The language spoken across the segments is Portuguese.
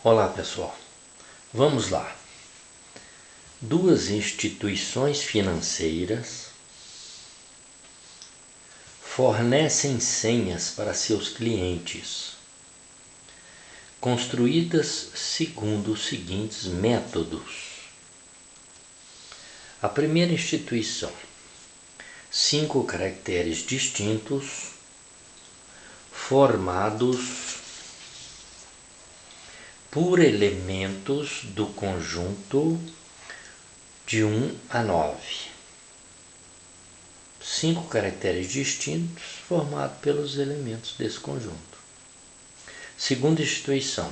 Olá pessoal, vamos lá. Duas instituições financeiras fornecem senhas para seus clientes, construídas segundo os seguintes métodos. A primeira instituição: 5 caracteres distintos formados por elementos do conjunto de 1 a 9. 5 caracteres distintos formados pelos elementos desse conjunto. Segunda instituição: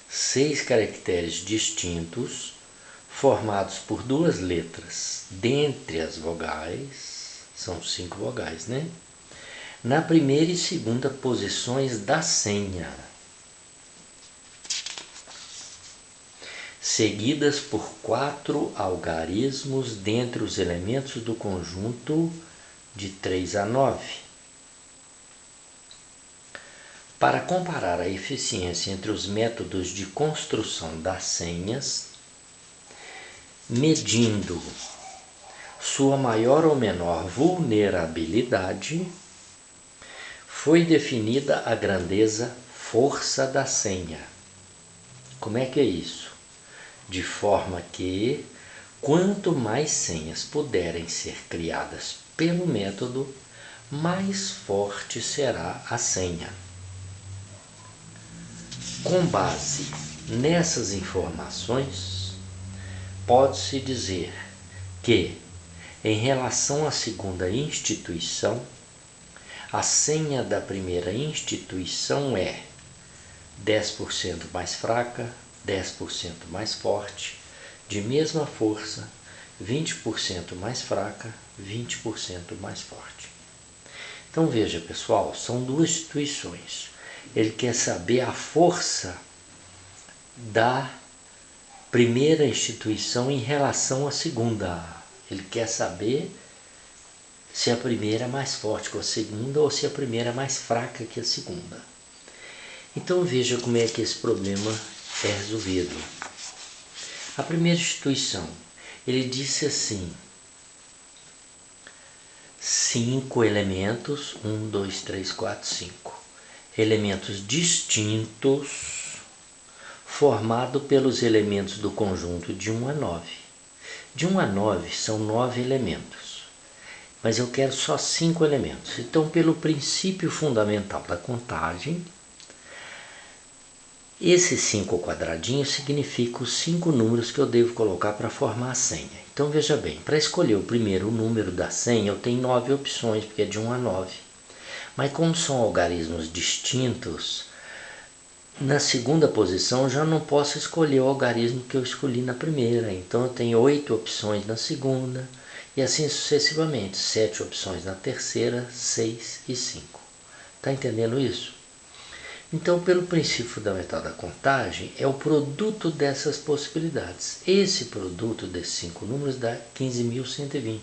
6 caracteres distintos formados por 2 letras dentre as vogais, são 5 vogais, né? Na primeira e segunda posições da senha, seguidas por 4 algarismos dentre os elementos do conjunto de 3 a 9. Para comparar a eficiência entre os métodos de construção das senhas, medindo sua maior ou menor vulnerabilidade, foi definida a grandeza força da senha. Como é que é isso? De forma que, quanto mais senhas puderem ser criadas pelo método, mais forte será a senha. Com base nessas informações, pode-se dizer que, em relação à segunda instituição, a senha da primeira instituição é 10% mais fraca, 10% mais forte, de mesma força, 20% mais fraca, 20% mais forte. Então veja pessoal, são duas instituições. Ele quer saber a força da primeira instituição em relação à segunda. Ele quer saber se a primeira é mais forte que a segunda ou se a primeira é mais fraca que a segunda. Então veja como é que esse problema é resolvido. A primeira instituição, ele disse assim: 5 elementos, 1, 2, 3, 4, 5, elementos distintos, formados pelos elementos do conjunto de 1 a 9. De 1 a 9 são 9 elementos, mas eu quero só 5 elementos. Então, pelo princípio fundamental da contagem, esses 5 quadradinhos significam os 5 números que eu devo colocar para formar a senha. Então veja bem, para escolher o primeiro número da senha eu tenho 9 opções, porque é de 1 a 9. Mas como são algarismos distintos, na segunda posição eu já não posso escolher o algarismo que eu escolhi na primeira. Então eu tenho 8 opções na segunda e assim sucessivamente. 7 opções na terceira, 6 e 5. Está entendendo isso? Então, pelo princípio fundamental da contagem, é o produto dessas possibilidades. Esse produto desses 5 números dá 15.120.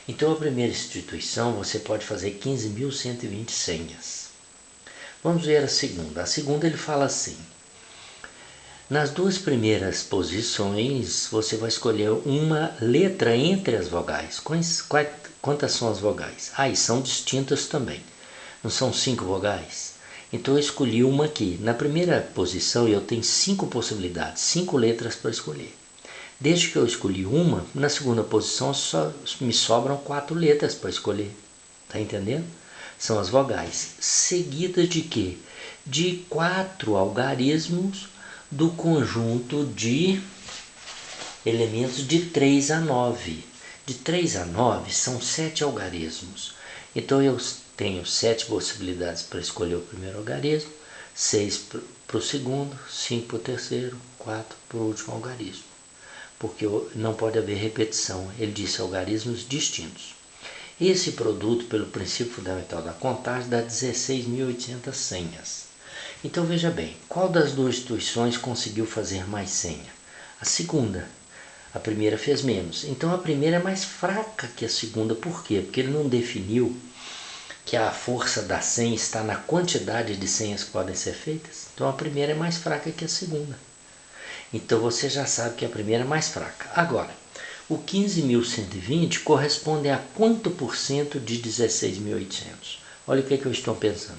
Então, a primeira instituição, você pode fazer 15.120 senhas. Vamos ver a segunda. A segunda ele fala assim: nas 2 primeiras posições, você vai escolher uma letra entre as vogais. Quantas são as vogais? E são distintas também. Não são 5 vogais? Então eu escolhi uma aqui. Na primeira posição eu tenho 5 possibilidades, 5 letras para escolher. Desde que eu escolhi uma, na segunda posição só me sobram 4 letras para escolher. Tá entendendo? São as vogais. Seguidas de quê? De 4 algarismos do conjunto de elementos de 3 a 9. De 3 a 9 são 7 algarismos. Então eu tenho 7 possibilidades para escolher o primeiro algarismo, 6 para o segundo, 5 para o terceiro, 4 para o último algarismo. Porque não pode haver repetição, ele disse algarismos distintos. Esse produto, pelo princípio fundamental da contagem, dá 16.800 senhas. Então veja bem, qual das duas instituições conseguiu fazer mais senha? A segunda. A primeira fez menos. Então a primeira é mais fraca que a segunda. Por quê? Porque ele não definiu que a força da senha está na quantidade de senhas que podem ser feitas? Então a primeira é mais fraca que a segunda. Então você já sabe que a primeira é mais fraca. Agora, o 15.120 corresponde a quanto por cento de 16.800? Olha o que eu estou pensando.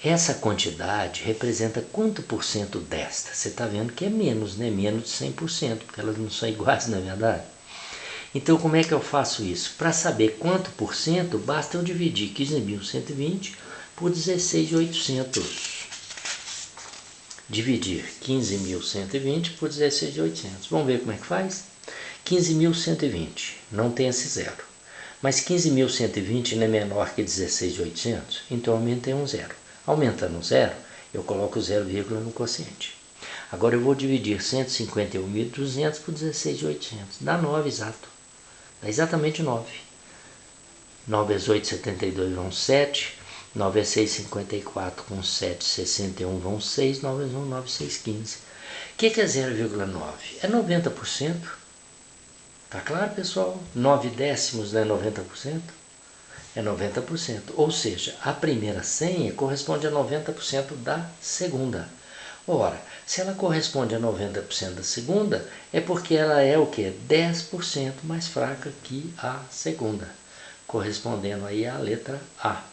Essa quantidade representa quanto por cento desta? Você está vendo que é menos, né? Menos de 100%, porque elas não são iguais, na verdade. Então, como é que eu faço isso? Para saber quanto por cento, basta eu dividir 15.120 por 16.800. Dividir 15.120 por 16.800. Vamos ver como é que faz? 15.120, não tem esse zero. Mas 15.120 não é menor que 16.800, então eu aumentei um zero. Aumentando um zero, eu coloco 0, no quociente. Agora eu vou dividir 151.200 por 16.800. Dá 9 exato. Dá exatamente 9. 9 vezes 8, 72 vão 7. 9 vezes 6, 54 com 7, 61 vão 6. 9 vezes 1, 9, 6, 15. O que é 0,9? É 90%. Tá claro, pessoal? 9 décimos não é 90%? É 90%. Ou seja, a primeira senha corresponde a 90% da segunda. Ora, se ela corresponde a 90% da segunda, é porque ela é o quê? 10% mais fraca que a segunda, correspondendo aí à letra A.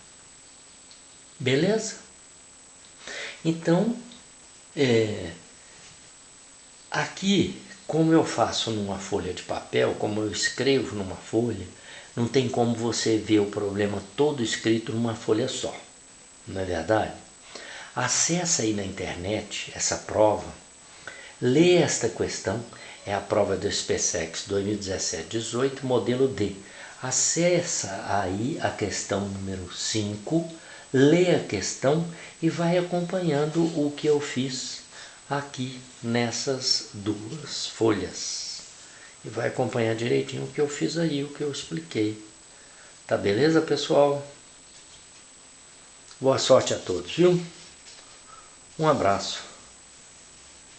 Beleza? Então, aqui, como eu faço numa folha de papel, como eu escrevo numa folha, não tem como você ver o problema todo escrito numa folha só, não é verdade? Acesse aí na internet essa prova, lê esta questão, é a prova do SpaceX 2017-18, modelo D. Acessa aí a questão número 5, lê a questão e vai acompanhando o que eu fiz aqui nessas duas folhas. E vai acompanhar direitinho o que eu fiz aí, o que eu expliquei. Tá beleza, pessoal? Boa sorte a todos, viu? Um abraço.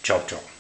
Tchau, tchau.